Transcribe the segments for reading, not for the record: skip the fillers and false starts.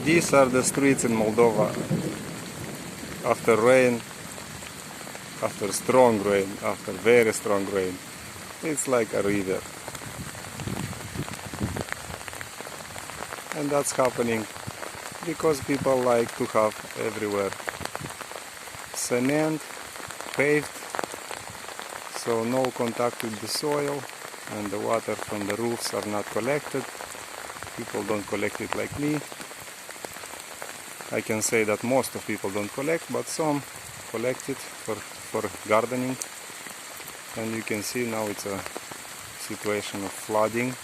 These are the streets in Moldova after rain, after strong rain, after very strong rain. It's like a river. And that's happening because people like to have everywhere cement, paved, so no contact with the soil, and the water from the roofs are not collected. People don't collect it like me. I can say that most of people don't collect, but some collect it for gardening. And you can see now it's a situation of flooding,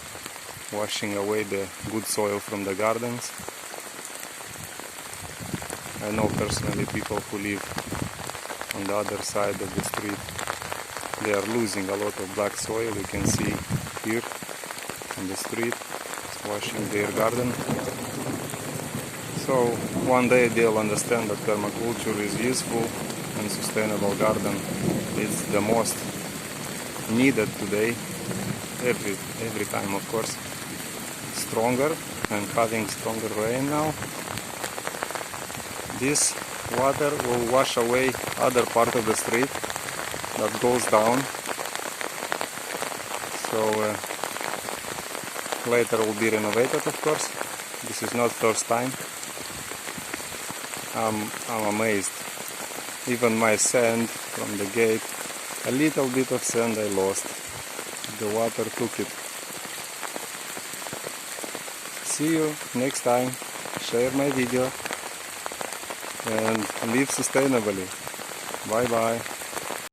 washing away the good soil from the gardens. I know personally people who live on the other side of the street. They are losing a lot of black soil. You can see here on the street, it's washing their garden. So one day they'll understand that permaculture is useful and sustainable garden is the most needed today, every time, of course. Stronger and having stronger rain now. This water will wash away other part of the street that goes down. So later will be renovated, of course. This is not first time. I'm amazed. Even my sand from the gate, a little bit of sand I lost. The water took it. See you next time. Share my video and live sustainably. Bye bye.